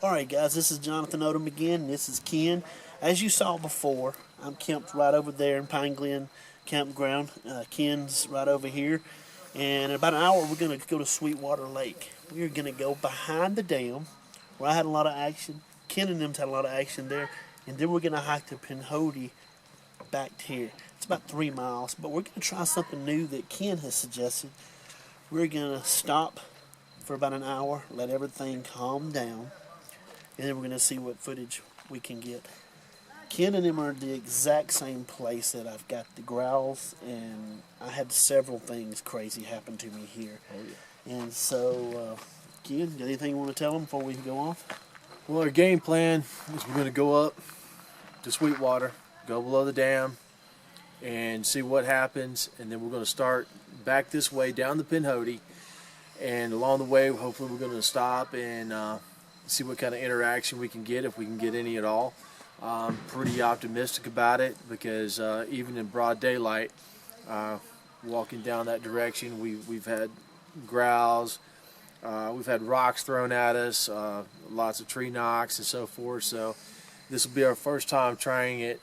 Alright guys, this is Jonathan Odom again, and this is Ken. As you saw before, I'm camped right over there in Pine Glen Campground. Ken's right over here. And in about an hour we're going to go to Sweetwater Lake. We're going to go behind the dam, where I had a lot of action. Ken and them had a lot of action there. And then we're going to hike to Pihoti back here. It's about 3 miles, but we're going to try something new that Ken has suggested. We're going to stop for about an hour, let everything calm down, and then we're going to see what footage we can get. Ken and them are at the exact same place that I've got the growls, and I had several things crazy happen to me here. Oh, yeah. And so, Ken, got anything you want to tell them before we go off? Well, our game plan is we're going to go up to Sweetwater, go below the dam, and see what happens, and then we're going to start back this way down the Pihoti, and along the way, hopefully we're going to stop and see what kind of interaction we can get, if we can get any at all. I'm pretty optimistic about it because even in broad daylight, walking down that direction, we've had growls, we've had rocks thrown at us, lots of tree knocks and so forth. So this will be our first time trying it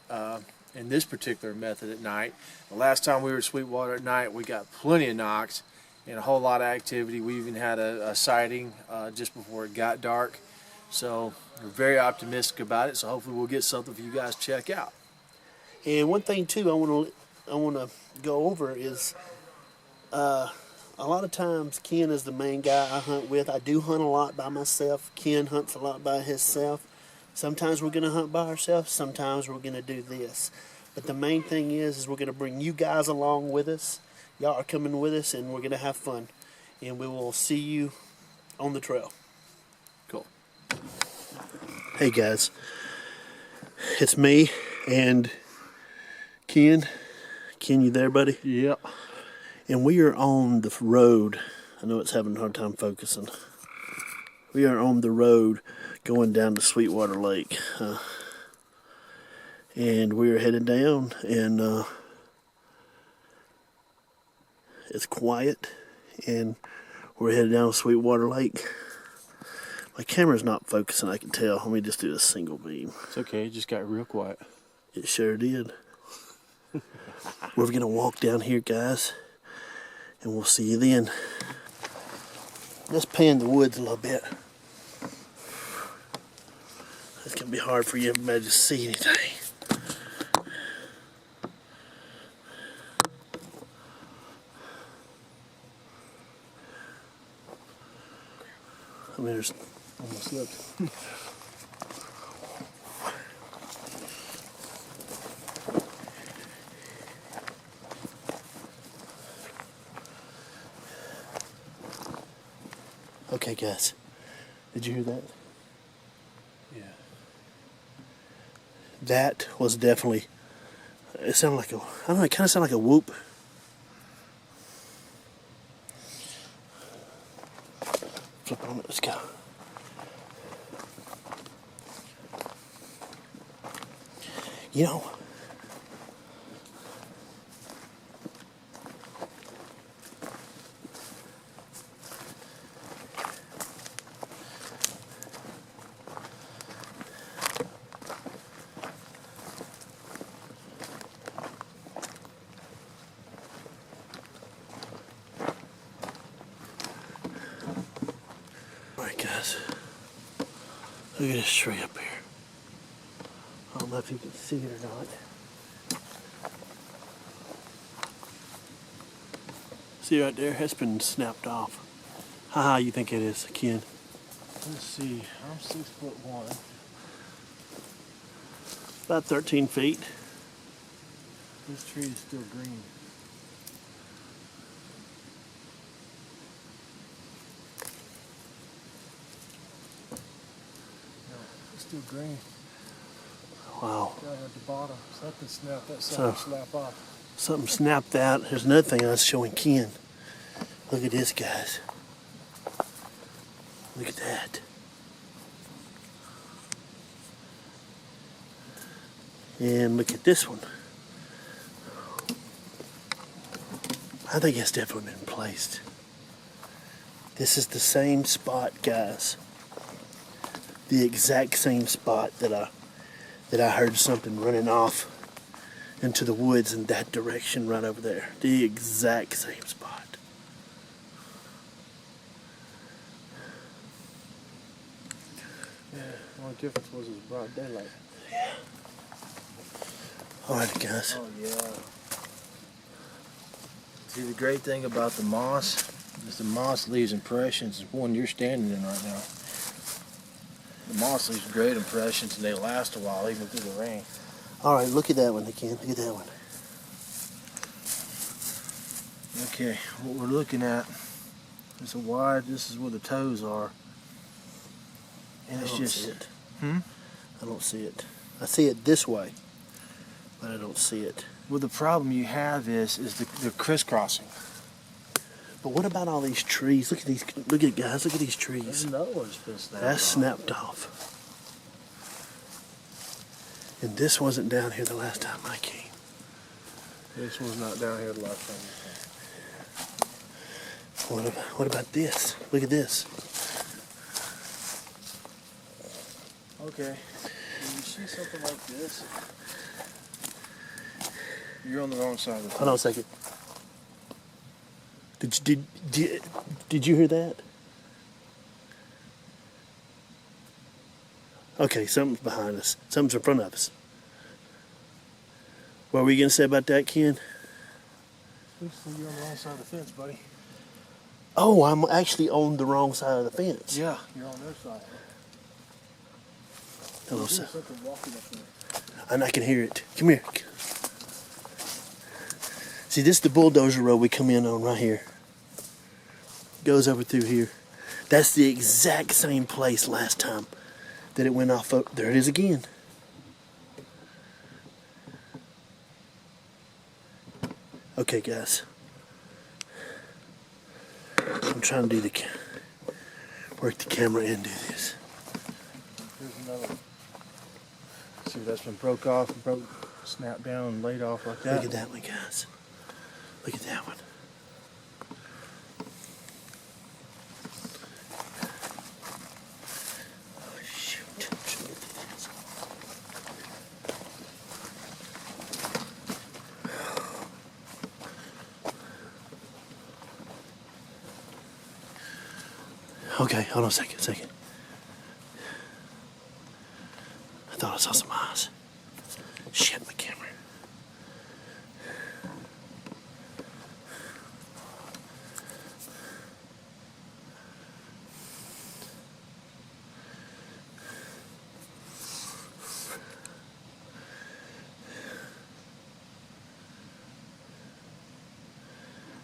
in this particular method at night. The last time we were at Sweetwater at night, we got plenty of knocks and a whole lot of activity. We even had a sighting just before it got dark. So we're very optimistic about it. So hopefully we'll get something for you guys to check out. And one thing too, I want to go over is a lot of times Ken is the main guy I hunt with. I do hunt a lot by myself. Ken hunts a lot by himself. Sometimes we're going to hunt by ourselves. Sometimes we're going to do this. But the main thing is we're going to bring you guys along with us. Y'all are coming with us, and we're going to have fun. And we will see you on the trail. Cool. Hey guys, it's me and Ken. Ken, you there, buddy? Yep. And we are on the road. I know it's having a hard time focusing. We are on the road going down to Sweetwater Lake. And we are headed down, and it's quiet, and we're headed down to Sweetwater Lake. My camera's not focusing, I can tell. Let me just do a single beam. It's okay, it just got real quiet. It sure did. We're going to walk down here, guys, and we'll see you then. Let's pan the woods a little bit. It's going to be hard for you everybody to see anything. I mean, there's Almost slipped. Okay, guys. Did you hear that? Yeah. That was definitely. It sounded like a. I don't know. It kind of sounded like a whoop. Flip on it. Let's go. You know. Alright guys, look at this tree up here. I don't know if you can see it or not. See right there, it's been snapped off. How high you think it is, Ken? Let's see, I'm 6'1". About 13 feet. This tree is still green. Still green. Wow. Down at the bottom. Something snapped that side slap off. Something snapped out. There's another thing I was showing Ken. Look at this, guys. Look at that. And look at this one. I think it's definitely been placed. This is the same spot, guys. the exact same spot that I heard something running off into the woods in that direction right over there. The exact same spot. Yeah, the only difference was it was broad daylight. Yeah. Alright, guys. Oh, yeah. See, the great thing about the moss is the moss leaves impressions. The one you're standing in right now. The moss leaves great impressions and they last a while even through the rain. Alright, look at that one again. Look at that one. Okay, what we're looking at is a wide, this is where the toes are. And it's just... See it. Hmm? I don't see it. I see it this way, but I don't see it. Well, the problem you have is the crisscrossing. But what about all these trees? Look at these. Look at it, guys. Look at these trees. There's another one's been snapped That's off. snapped off. And this wasn't down here the last time I came. This one's not down here the last time you came. What about this? Look at this. Okay, when you see something like this, you're on the wrong side of the fence. Hold on a second. Did you hear that? Okay, something's behind us. Something's in front of us. What were you going to say about that, Ken? You're on the wrong side of the fence, buddy. Oh, I'm actually on the wrong side of the fence. Yeah, you're on their side. Hello, There's sir. something walking up there. And I can hear it. Come here. See, this is the bulldozer road we come in on right here. Goes over through here. That's the exact same place last time that it went off. There it is again. Okay, guys. I'm trying to do work the camera and do this. Here's another one. See, that's been broke off, snapped down, and laid off like that. Look at that one, guys. Look at that one. Oh, shoot. Shouldn't get through this. Okay, hold on a second. I thought I saw some eyes. Shit, my camera.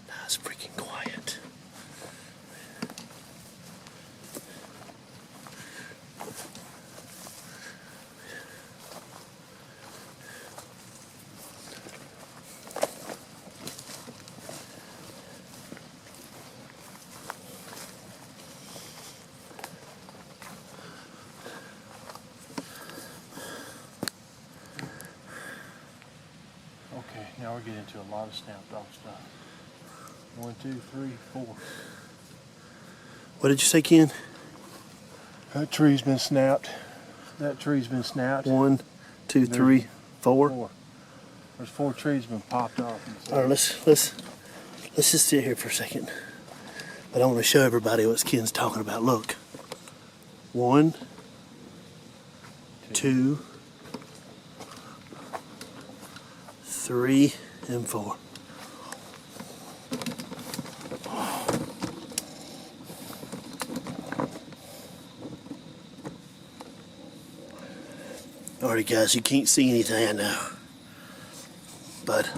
That's freaking quiet. Okay, now we're getting into a lot of snapped off stuff. 1, 2, 3, 4. What did you say, Ken? That tree's been snapped. That tree's been snapped. 1, 2, 3, 4. 4. There's 4 trees been popped off. All right, let's just sit here for a second. But I want to show everybody what Ken's talking about. Look, 1, 2, 3, and 4. Alright, guys, you can't see anything, I know. But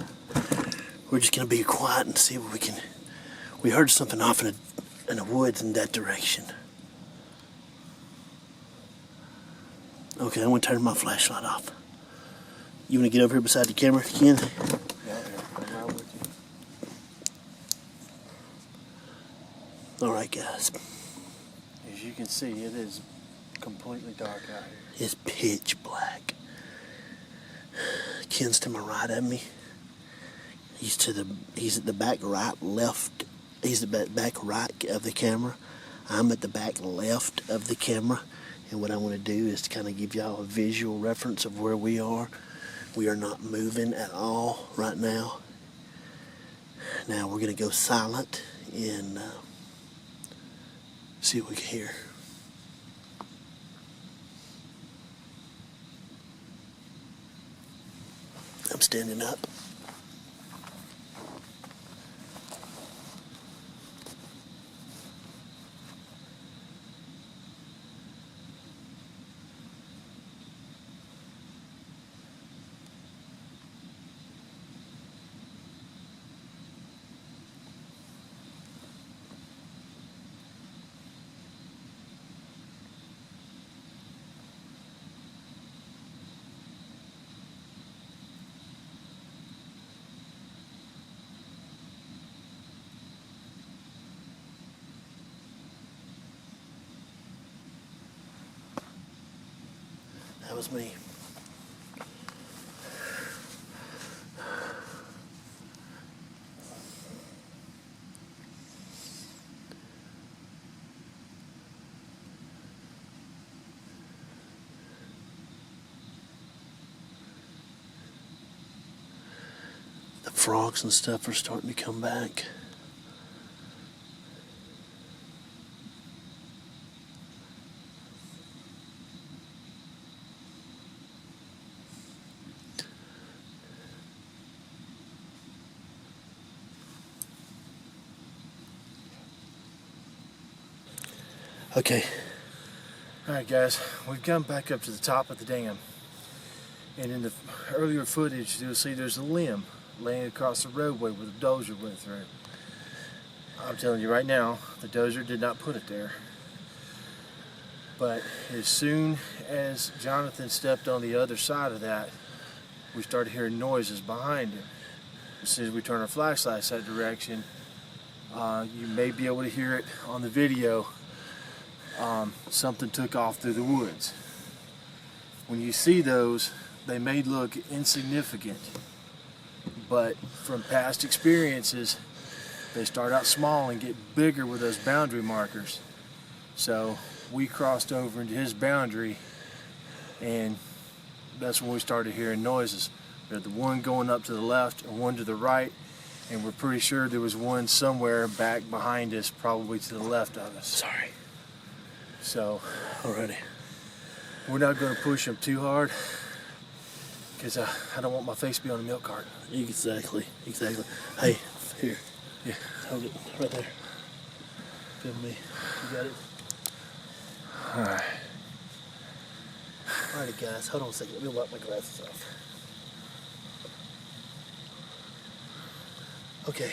we're just gonna be quiet and see what we can. We heard something off in the woods in that direction. Okay, I'm gonna turn my flashlight off. You wanna get over here beside the camera, Ken? Yeah, I'm right with you. Alright, guys. As you can see, it is completely dark out here. It's pitch black. Ken's to my right of me. He's at the back right left. He's the back right of the camera. I'm at the back left of the camera. And what I want to do is to kind of give y'all a visual reference of where we are. We are not moving at all right now. Now we're going to go silent and see what we can hear. I'm standing up. That was me. The frogs and stuff are starting to come back. Okay. Alright guys, we've come back up to the top of the dam. And in the earlier footage, you'll see there's a limb laying across the roadway where the dozer went through. I'm telling you right now, the dozer did not put it there. But as soon as Jonathan stepped on the other side of that, we started hearing noises behind him. As soon as we turn our flashlights that direction, you may be able to hear it on the video. Something took off through the woods. When you see those, they may look insignificant, but from past experiences, they start out small and get bigger with those boundary markers. So we crossed over into his boundary, and that's when we started hearing noises. We had the one going up to the left and one to the right, and we're pretty sure there was one somewhere back behind us, probably to the left of us. Sorry. So, Alrighty. We're not going to push him too hard, because I don't want my face to be on the milk cart. Exactly. Hey, here. Yeah. Hold it right there. Film me. You got it? Alright. Alrighty, guys. Hold on a second. Let me wipe my glasses off. Okay.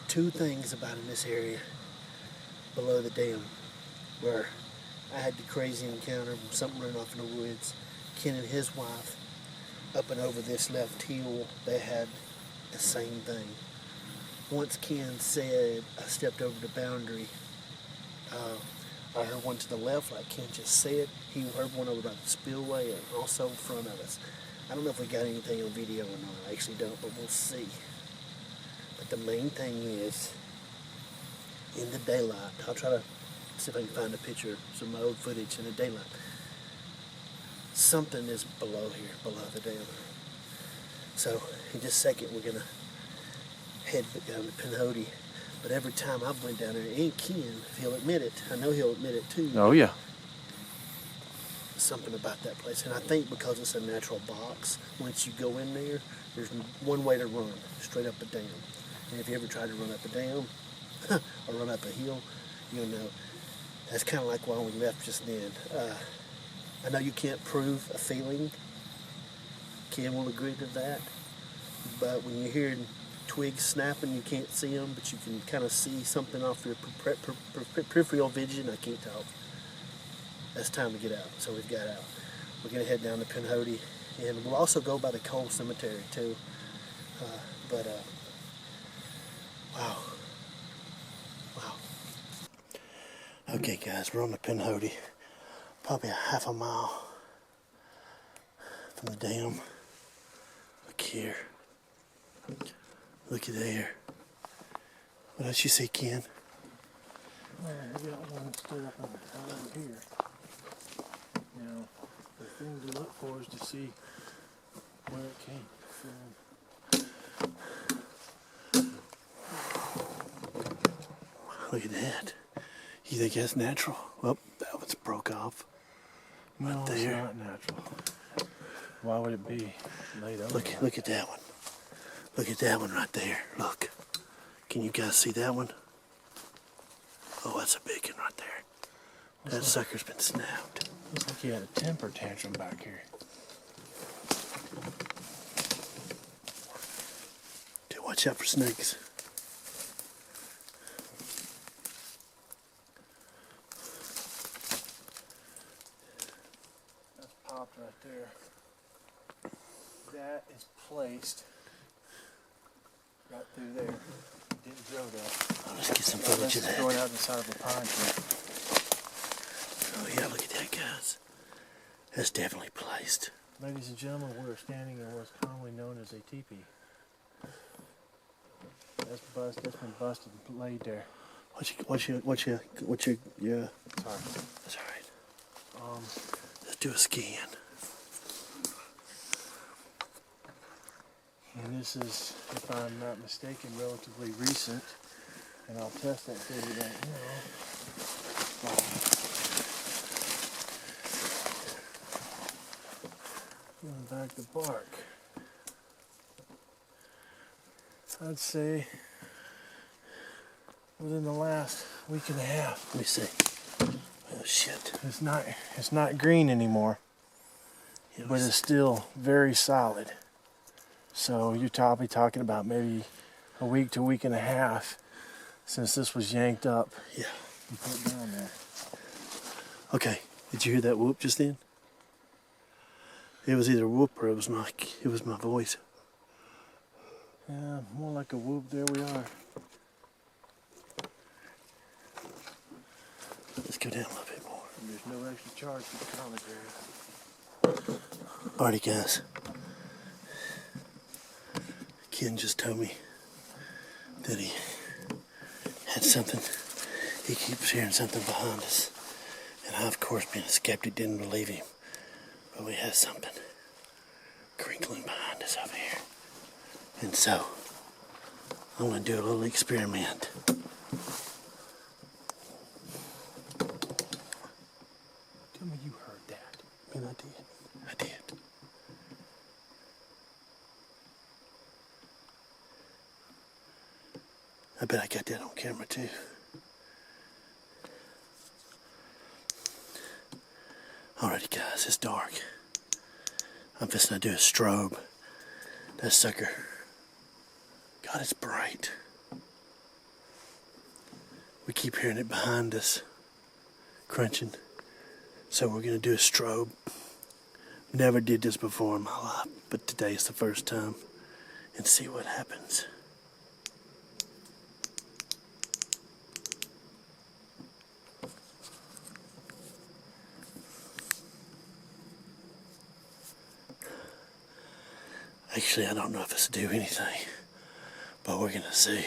Two things about in this area below the dam where I had the crazy encounter from something running off in the woods. Ken and his wife up and over this left hill, they had the same thing. Once Ken said, I stepped over the boundary, I heard one to the left, like Ken just said. He heard one over by the spillway and also in front of us. I don't know if we got anything on video or not. I actually don't, but we'll see. But the main thing is, in the daylight, I'll try to see if I can find a picture, some old footage in the daylight. Something is below here, below the dam. So, in just a second, we're going to head down to Pihoti. But every time I've went down there, and Ken, if he'll admit it, I know he'll admit it too. Oh yeah. Something about that place. And I think because it's a natural box, once you go in there, there's one way to run, straight up a dam. And if you ever tried to run up a dam, or run up a hill, you'll know. That's kind of like why we left just then. I know you can't prove a feeling. Ken will agree to that. But when you're hearing twigs snapping, you can't see them, but you can kind of see something off your peripheral vision. I can't talk. That's time to get out. So we've got out. We're going to head down to Pihoti, and we'll also go by the coal cemetery too. Wow. Okay, guys, we're on the Pihoti, probably a half a mile from the dam. Look here. Look at there. What else you see, Ken? I got one stood up over here. You know, the thing to look for is to see where it came from. Look at that. You think that's natural? Well, that was broke off. No, Right it's there. not natural. Why would it be laid over? Look at that one. Look at that one right there. Look. Can you guys see that one? Oh, that's a big one right there. That sucker's been snapped. Looks like he had a temper tantrum back here. Okay, watch out for snakes. That's popped right there. That is placed right through there. Didn't grow that. Oh, let's get some footage of That's that. growing out the side of a pine tree. Oh yeah, look at that, guys. That's definitely placed. Ladies and gentlemen, we're standing in what's commonly known as a teepee. That's been busted and laid there. What's your Sorry. That's alright. Let's do a scan. And this is, if I'm not mistaken, relatively recent. And I'll test that theory right now. Going back to bark. I'd say within the last week and a half. Let me see. Oh shit. It's not green anymore, Yeah, but it's still very solid. So you're probably talking about maybe a week to week and a half since this was yanked up yeah. and put down there. Okay. Did you hear that whoop just then? It was either a whoop or it was my voice. Yeah, more like a whoop. There we are. Let's go down a little bit more. And there's no extra charge for the common grave. Alrighty, guys. Ken just told me that he had something. He keeps hearing something behind us. And I, of course, being a skeptic, didn't believe him. But we had something crinkling behind us over here. And so, I'm going to do a little experiment. Tell me you heard that. And I did. I bet I got that on camera too. Alrighty guys, it's dark. I'm just gonna do a strobe. That sucker. God, it's bright. We keep hearing it behind us, crunching. So we're gonna do a strobe. Never did this before in my life, but today is the first time. And see what happens. Actually, I don't know if it's to do anything, but we're gonna see.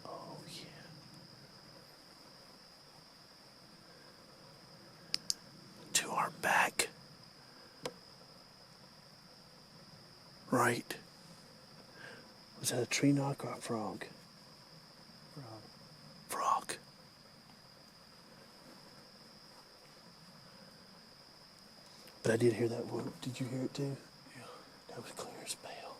Oh yeah. To our back. Right. Was that a tree knock or a frog? Frog. But I did hear that whoop. Did you hear it too? Yeah. That was clear as bell.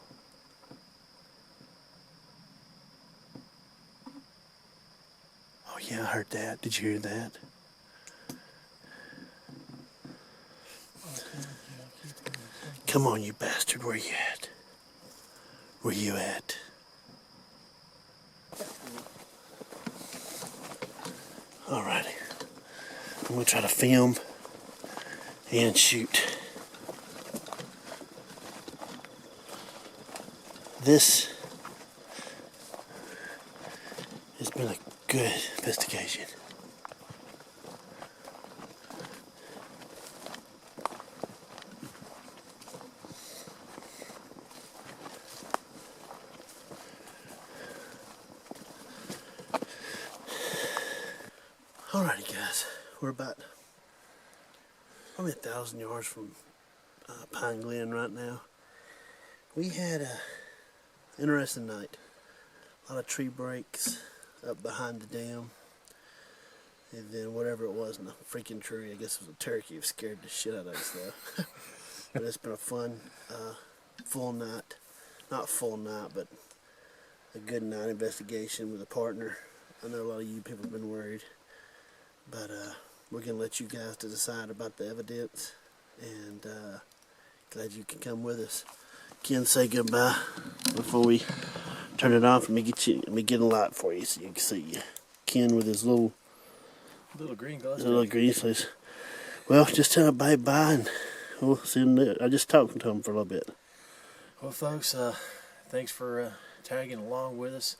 Oh yeah, I heard that. Did you hear that? Come on, you bastard. Where you at? Where you at? Alrighty. I'm gonna try to film and shoot. This has been a good investigation. Alrighty, guys. We're about probably 1,000 yards from Pine Glen right now. We had a interesting night. A lot of tree breaks up behind the dam. And then whatever it was in the freaking tree, I guess it was a turkey, it scared the shit out of us though. But it's been a fun, full night. Not full night, but a good night investigation with a partner. I know a lot of you people have been worried. But we're going to let you guys to decide about the evidence. And glad you can come with us. Ken, say goodbye before we turn it off. Let me get a light for you so you can see you. Ken with his little green glasses. Little green glasses. Well, just tell everybody bye, and we'll see them. I just talked to him for a little bit. Well, folks, thanks for tagging along with us.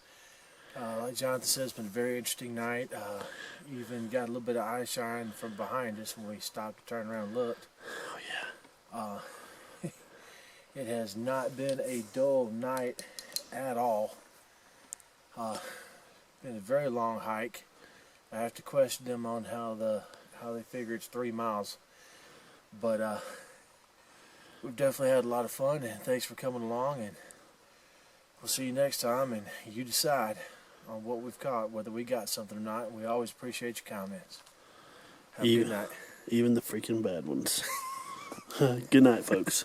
Like Jonathan said, it's been a very interesting night. Even got a little bit of eye shine from behind us when we stopped to turn around and looked. Oh, yeah. It has not been a dull night at all. Been a very long hike. I have to question them on how they figure it's 3 miles. But we've definitely had a lot of fun, and thanks for coming along, and we'll see you next time, and you decide on what we've caught, whether we got something or not. We always appreciate your comments. Have a good night. Even the freaking bad ones. Good night, folks.